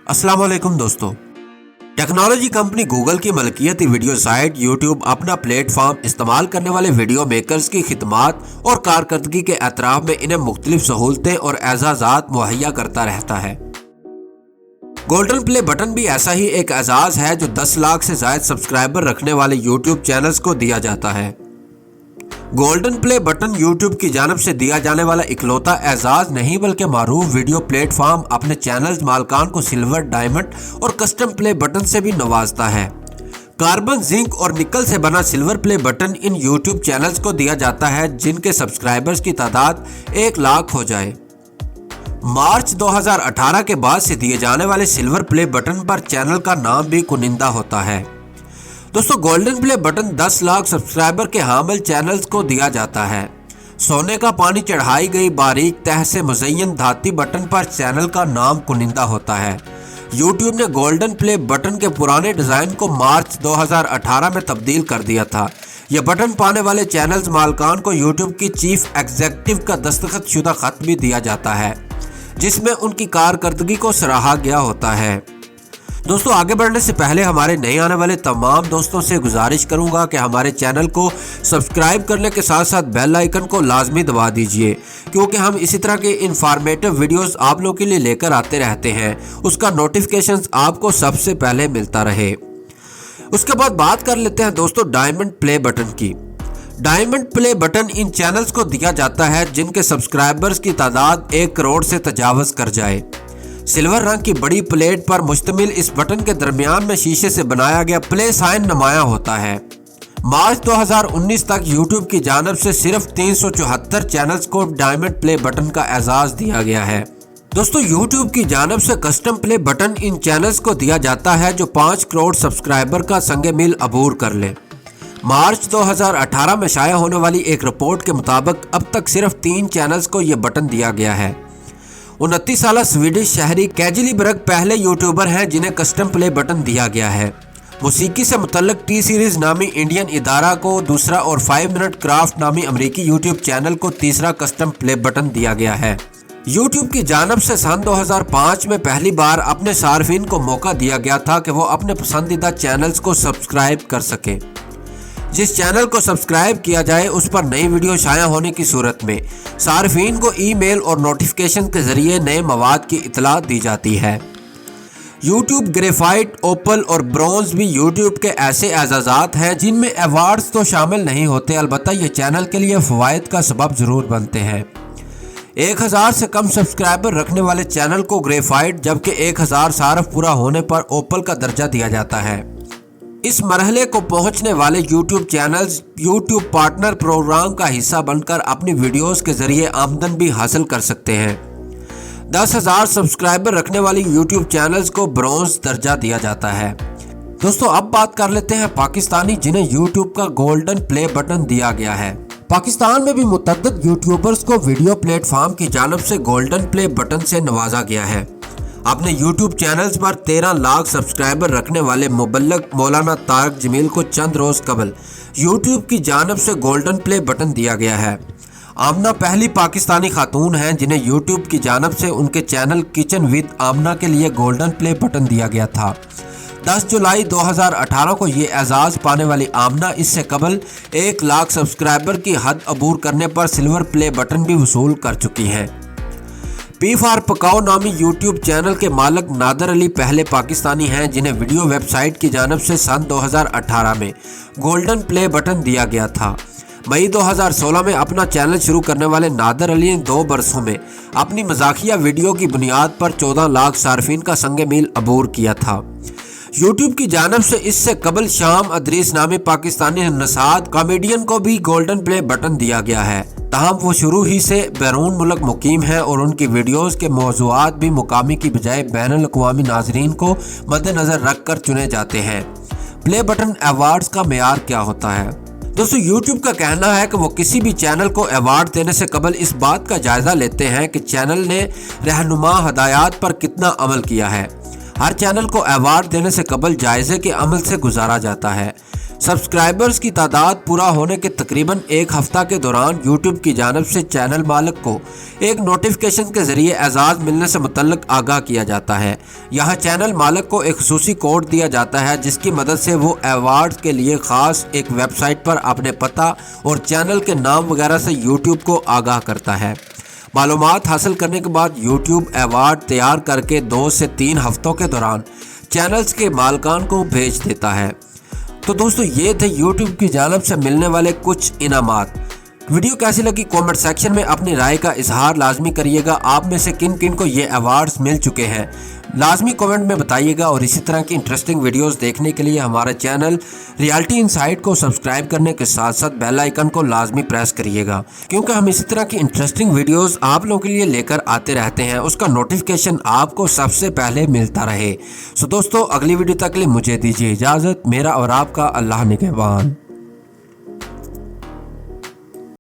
अस्सलाम वालेकुम दोस्तों। टेक्नोलॉजी कंपनी गूगल की मलकियती वीडियो साइट यूट्यूब अपना प्लेटफॉर्म इस्तेमाल करने वाले वीडियो मेकर्स की खिदमात और कारकर्दगी के एतराफ़ में इन्हें मुख्तलिफ सहूलतें और एजाज़ात मुहैया करता रहता है। गोल्डन प्ले बटन भी ऐसा ही एक एजाज़ है जो 10 लाख से ज़ायद सब्सक्राइबर रखने वाले यूट्यूब चैनल्स को दिया जाता है। गोल्डन प्ले बटन यूट्यूब की जानिब से दिया जाने वाला इकलौता एजाज नहीं बल्कि मारूफ वीडियो प्लेटफॉर्म अपने चैनल्स मालकान को सिल्वर, डायमंड और कस्टम प्ले बटन से भी नवाजता है। कार्बन, जिंक और निकल से बना सिल्वर प्ले बटन इन यूट्यूब चैनल्स को दिया जाता है जिनके सब्सक्राइबर्स की तादाद 1 लाख हो जाए। मार्च 2018 के बाद से दिए जाने वाले सिल्वर प्ले बटन पर चैनल का नाम भी कुनिंदा होता है। दोस्तों, golden play button 10 lakh subscriber के हामिल चैनल्स को दिया जाता है। सोने का पानी चढ़ाई गई बारीक तह से मुज़य्यन धाती बटन पर चैनल का नाम कुनिंदा होता है। यूट्यूब ने गोल्डन प्ले बटन के पुराने डिज़ाइन को मार्च 2018 में तब्दील कर दिया था। यह बटन पाने वाले चैनल्स मालकान को यूट्यूब की चीफ एग्जीक्यूटिव का दस्तखत शुदा खत भी दिया जाता है जिसमें उनकी कारकर्दगी को सराहा गया होता है। दोस्तों, आगे बढ़ने से पहले हमारे नए आने वाले तमाम दोस्तों से गुजारिश करूंगा कि हमारे चैनल को सब्सक्राइब करने के साथ साथ बेल आइकन को लाजमी दबा दीजिए, क्योंकि हम इसी तरह के इंफॉर्मेटिव वीडियोस आप लोगों के लिए लेकर आते रहते हैं। उसका नोटिफिकेशन आपको सबसे पहले मिलता रहे। उसके बाद बात कर लेते हैं दोस्तों डायमंड प्ले बटन की। डायमंड प्ले बटन इन चैनल्स को दिया जाता है जिनके सब्सक्राइबर्स की तादाद 1 करोड़ से तजावज़ कर जाए। सिल्वर रंग की बड़ी प्लेट पर मुश्तमिल इस बटन के दरमियान में शीशे से बनाया गया प्ले साइन नुमाया होता है। मार्च 2019 तक यूट्यूब की जानिब से सिर्फ 374 चैनल्स को डायमंड प्ले बटन का एजाज़ दिया गया है। दोस्तों, यूट्यूब की जानिब से कस्टम प्ले बटन इन चैनल्स को दिया जाता है जो 5 करोड़ सब्सक्राइबर का संगे मील अबूर कर ले। मार्च 2018 में शाया होने वाली एक रिपोर्ट के मुताबिक अब तक सिर्फ 3 चैनल्स को यह बटन दिया गया है। 29 साला स्वीडिश शहरी कैजलीबर्ग पहले यूट्यूबर हैं जिन्हें कस्टम प्ले बटन दिया गया है। मौसीकी से मुतल्लक टी सीरीज नामी इंडियन इदारा को दूसरा और 5 मिनट क्राफ्ट नामी अमेरिकी यूट्यूब चैनल को तीसरा कस्टम प्ले बटन दिया गया है। यूट्यूब की जानिब से सन 2005 में पहली बार अपने सार्फिन को मौका दिया गया था कि वो अपने पसंदीदा चैनल्स को सब्सक्राइब कर सकें। जिस चैनल को सब्सक्राइब किया जाए उस पर नई वीडियो शाया होने की सूरत में सार्फिन को ईमेल और नोटिफिकेशन के जरिए नए मवाद की इतला दी जाती है। यूट्यूब ग्रेफाइट, ओपल और ब्रॉन्ज भी यूट्यूब के ऐसे एजाज़ात हैं जिनमें अवार्ड्स तो शामिल नहीं होते, अलबत्ता ये चैनल के लिए फ़वाइद का सबब ज़रूर बनते हैं। 1000 से कम सब्सक्राइबर रखने वाले चैनल को ग्रेफाइट, जबकि 1000 सार्फ पूरा होने पर ओपल का दर्जा दिया जाता है। इस मरहले को पहुंचने वाले YouTube channels YouTube partner program का हिस्सा बनकर अपनी वीडियोस के जरिए आमदन भी हासिल कर सकते हैं। 10,000 सब्सक्राइबर रखने वाली यूट्यूब चैनल्स को ब्रॉन्ज दर्जा दिया जाता है। दोस्तों, अब बात कर लेते हैं पाकिस्तानी जिन्हें यूट्यूब का गोल्डन प्ले बटन दिया गया है। पाकिस्तान में भी मुतअद्दिद यूट्यूबर्स को वीडियो प्लेटफॉर्म की जानिब से गोल्डन प्ले बटन से नवाजा गया है। अपने YouTube चैनल्स पर 13 लाख सब्सक्राइबर रखने वाले मुबल्लग मौलाना तारक जमील को चंद रोज़ कबल YouTube की जानिब से गोल्डन प्ले बटन दिया गया है। आमना पहली पाकिस्तानी खातून हैं जिन्हें YouTube की जानिब से उनके चैनल किचन विद आमना के लिए गोल्डन प्ले बटन दिया गया था। 10 जुलाई 2018 को ये एजाज़ पाने वाली आमना इससे कबल 1 लाख सब्सक्राइबर की हद अबूर करने पर सिल्वर प्ले बटन भी वसूल कर चुकी हैं। पी फॉर पकाओ नामी यूट्यूब चैनल के मालिक नादर अली पहले पाकिस्तानी हैं जिन्हें वीडियो वेबसाइट की जानिब से सन 2018 में गोल्डन प्ले बटन दिया गया था। मई 2016 में अपना चैनल शुरू करने वाले नादर अली ने 2 बरसों में अपनी मजाकिया वीडियो की बुनियाद पर 14 लाख सार्फिन का संगे मील अबूर किया था। यूट्यूब की जानिब से इससे कबल शाम अदरीस नामी पाकिस्तानी नसाद कॉमेडियन को भी गोल्डन प्ले बटन दिया गया है। ताहम वो शुरू ही से बैरून मुल्क मुकीम है और उनकी वीडियोस के मौज़ूआत भी मुकामी की बजाय बैनुल अक़वामी नाज़रीन को मद्देनज़र रख कर चुने जाते हैं। प्ले बटन अवार्ड्स का मेयार क्या होता है? दोस्तों, यूट्यूब का कहना है कि वो किसी भी चैनल को अवार्ड देने से कबल इस बात का जायज़ा लेते हैं कि चैनल ने रहनुमा हदायत पर कितना अमल किया है। हर चैनल को अवार्ड देने से कबल जायज़े के अमल से गुजारा जाता है। सब्सक्राइबर्स की तादाद पूरा होने के तकरीबन एक हफ्ता के दौरान यूट्यूब की जानिब से चैनल मालिक को एक नोटिफिकेशन के जरिए एजाज़ मिलने से मुतल्लिक आगाह किया जाता है। यहाँ चैनल मालिक को एक खुसूसी कोड दिया जाता है जिसकी मदद से वो अवार्ड्स के लिए ख़ास एक वेबसाइट पर अपने पता और चैनल के नाम वगैरह से यूट्यूब को आगाह करता है। मालूमात हासिल करने के बाद यूट्यूब अवार्ड तैयार करके 2 से 3 हफ्तों के दौरान चैनल्स के मालिकान को भेज देता है। तो दोस्तों ये थे यूट्यूब की जानिब से मिलने वाले कुछ इनामात। वीडियो कैसी लगी कमेंट सेक्शन में अपनी राय का इजहार लाजमी करिएगा। आप में से किन किन को ये अवार्ड्स मिल चुके हैं लाजमी कमेंट में बताइएगा। और इसी तरह की इंटरेस्टिंग वीडियोस देखने के लिए हमारे चैनल रियलिटी इनसाइट को सब्सक्राइब करने के साथ साथ बेल आइकन को लाजमी प्रेस करिएगा, क्योंकि हम इसी तरह की इंटरेस्टिंग वीडियोस आप लोगों के लिए लेकर आते रहते हैं। उसका नोटिफिकेशन आपको सबसे पहले मिलता रहे। सो दोस्तों अगली वीडियो तक के लिए मुझे दीजिए इजाज़त। मेरा और आपका अल्लाह निगहबान।